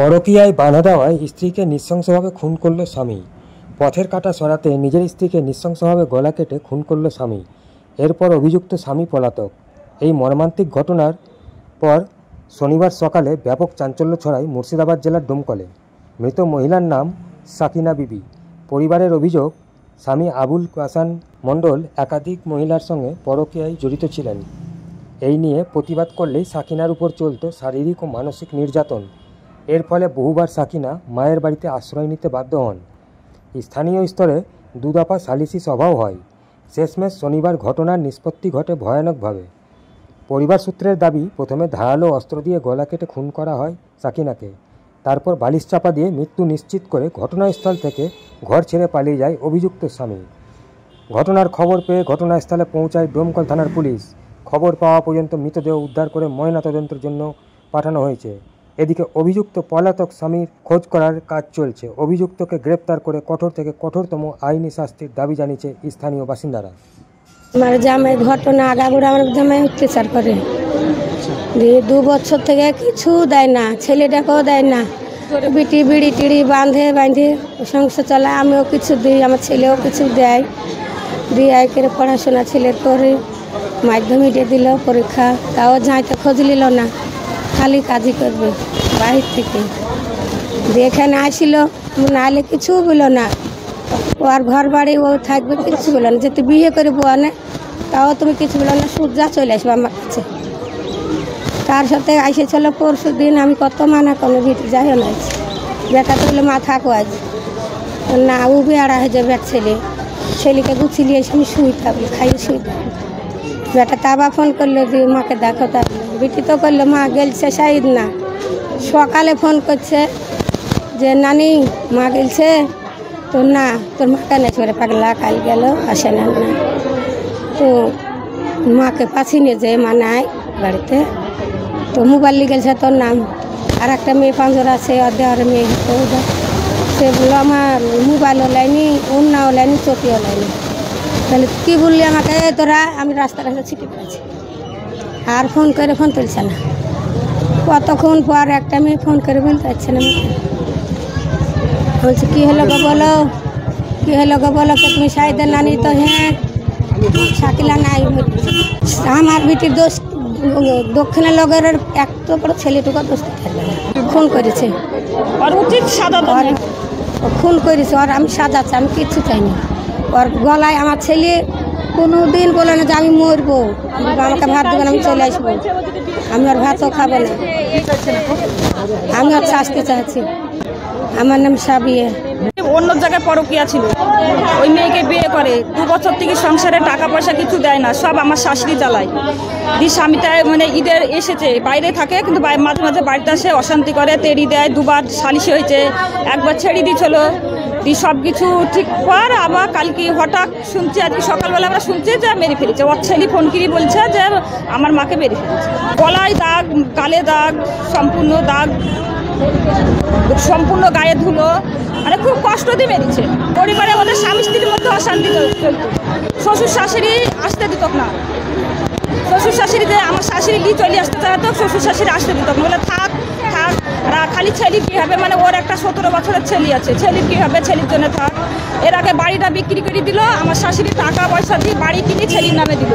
পরকীয়ায় বাধা দেওয়ায় স্ত্রীকে নৃশংসভাবে খুন করল স্বামী। পথের কাঁটা সরাতে নিজের স্ত্রীকে নৃশংসভাবে গলা কেটে খুন করল স্বামী। এরপর অভিযুক্ত স্বামী পলাতক। এই মর্মান্তিক ঘটনার পর শনিবার সকালে ব্যাপক চাঞ্চল্য ছড়ায় মুর্শিদাবাদ জেলার ডোমকলে। মৃত মহিলার নাম সাকিনা বিবি। পরিবারের অভিযোগ, স্বামী আবুল হাসান মণ্ডল একাধিক মহিলার সঙ্গে পরকীয়ায় জড়িত ছিলেন। এই নিয়ে প্রতিবাদ করলেই সাকিনার উপর চলত শারীরিক ও মানসিক নির্যাতন। এর ফলে বহুবার সাকিনা মায়ের বাড়িতে আশ্রয় নিতে বাধ্য হন। স্থানীয় স্তরে দুদফা সালিসি সভাও হয়। শেষমেশ শনিবার ঘটনার নিষ্পত্তি ঘটে ভয়ানকভাবে। পরিবার সূত্রের দাবি, প্রথমে ধারালো অস্ত্র দিয়ে গলা কেটে খুন করা হয় সাকিনাকে। তারপর বালিশ চাপা দিয়ে মৃত্যু নিশ্চিত করে ঘটনাস্থল থেকে ঘর ছেড়ে পালিয়ে যায় অভিযুক্ত স্বামী। ঘটনার খবর পেয়ে ঘটনাস্থলে পৌঁছায় ডোমকল থানার পুলিশ। খবর পাওয়া পর্যন্ত মৃতদেহ উদ্ধার করে ময়নাতদন্তের জন্য পাঠানো হয়েছে। এদিকে অভিযুক্ত পলাতক স্বামীর খোঁজ করার কাজ চলছে। অভিযুক্তকে গ্রেপ্তার করে কঠোর থেকে কঠোরতম আইনি শাস্তির দাবি জানিয়েছে স্থানীয় বাসিন্দারা। আমার জামাই ঘটনা আগাগোড়া আমার জামাই অত্যাচার করে, 2 বছর থেকে কিছু দেয় না, ছেলেটাকেও দেয় না। বিটি বিড়ি টিড়ি বাঁধে সংসার চালায়। আমিও কিছু দিই, আমার ছেলেও কিছু দেয়। দিয়ে করে পড়াশোনা ছেলের করে মাধ্যমিক দিল পরীক্ষা, তাও যাইতে খোঁজ নিল না, খালি কাজই করবে বাহির থেকে। দিয়ে এখানে আসিল, নাহলে কিছু বলল না। ও আর ঘর বাড়ি ও থাকবে, কিছু বলল না। যেতে বিয়ে করে বউ আনে, তাও তুমি কিছু বলল না। সূর্যা চলে আসবে আমার কাছে। তার সাথে এসেছিল পরশু দিন, আমি কত মানা করলো ভিটে যাইও না। বেটা তো বললো মা থাকো আজ না, ও বেড়া হয়ে যাবে। ছেলেকে গুছিয়ে নিয়ে এসে আমি শুই থাকবো, খাইয়ে শুই থাকবো। বেটা তা আবার ফোন করলো যে মাকে দেখো। তা বিটি তো করলো মা গেলছে শাহিদ না। সকালে ফোন করছে যে নানি মা গেলছে, তো না তোর মাকে নেই ছোড়ে পাগলা কাল গেল আসে না। তো মাকে পাশে নিয়ে যায়, মা নাই বাড়িতে। তো মোবাইল নিয়ে গেছে তোর নাম। আর একটা মেয়ে পাঁচর আছে, দেওয়ার মেয়ে হতো, সে বললো আমার মোবাইলও লাইনি, উন্নাও লাইনি, চটিও লাইনি। তাহলে কী বললি আমাকে তোরা? আমি রাস্তা ছিটে পড়েছি। আর ফোন তুলছে না। কতক্ষণ পর একটা মেয়ে ফোন করে বলতে পারছে না। বলছে কী হলো গো বলো, কী হলো গো বলো, তুমি শাহিদের নানি? তো হ্যাঁ শাকিলা নাই। আমার বিটির দোষ দক্ষিণের লগের এত বড় ছেলেটুকু দোষ খুন করেছে। আর উচিত সাজা খুন করেছে। আর আমি সাজাচ্ছি, আমি কিচ্ছু চাইনি। ওর গলায় আমার ছেলে কোনো দিন বলে না যে আমি মরবো, আমাকে ভাত দেবেন, আমি চলে আসবো। আমি আর ভাতও খাবো না। আমি আর শাস্তি চাচ্ছি। আমার নাম সাবিয়া। অন্য জায়গায় পরকীয়া ছিল, ওই মেয়েকে বিয়ে করে 2 বছর থেকে সংসারে টাকা পয়সা কিছু দেয় না, সব আমার শাশুড়ি চালায়। দিয়ে স্বামীটা মানে ঈদের এসেছে, বাইরে থাকে, কিন্তু মাঝে মাঝে বাড়িতে আসে, অশান্তি করে, তেড়ি দেয়। 2বার সালিশি হয়েছে, একবার ছেড়ে দিয়েছিল। দিয়ে সব কিছু ঠিক পর আবার কালকে হঠাৎ শুনছি, আজকে সকালবেলা আমরা শুনছি যে মেরে ফেলেছে। ওর ছেলে ফোন করে বলছে যে আমার মাকে মেরে ফেলেছে। গলায় দাগ, গালে দাগ, সম্পূর্ণ দাগ, সম্পূর্ণ গায়ে ধুলো, মানে খুব কষ্ট দিয়ে মেরেছে। পরিবারে ওদের স্বামী স্ত্রীর মধ্যে অশান্তি চলত। শ্বশুর শাশুড়ি আসতে দিত না। শ্বশুর শাশুড়ি যে আমার শাশুড়ি নিয়ে চলে আসতে চাইতো, শ্বশুর শাশুড়ি আসতে দিত না। বলে থাক থাক, খালি ছেলে কী হবে, মানে ওর একটা 17 বছরের ছেলে আছে, ছেলে কী হবে, ছেলের জন্য থাক। এর আগে বাড়িটা বিক্রি করে দিল, আমার শাশুড়ি টাকা পয়সা দিয়ে বাড়ি কিনে ছেলের নামে দিল।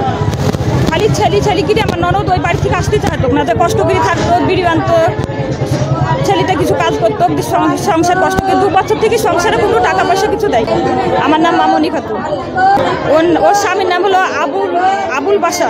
খালি ছেলে কিনে আমার ননদ ওই বাড়ি থেকে আসতে চাইতো না, যে কষ্ট করে থাকতো, বিড়ি আনতো, ছেলেটা কিছু কাজ করতো, সংসার কষ্ট করে 2 বছর থেকে সংসারে কোনো টাকা পয়সা কিছু দেয়। আমার নাম মামনি খাতুন। ওর স্বামীর নাম হলো আবুল বাসা।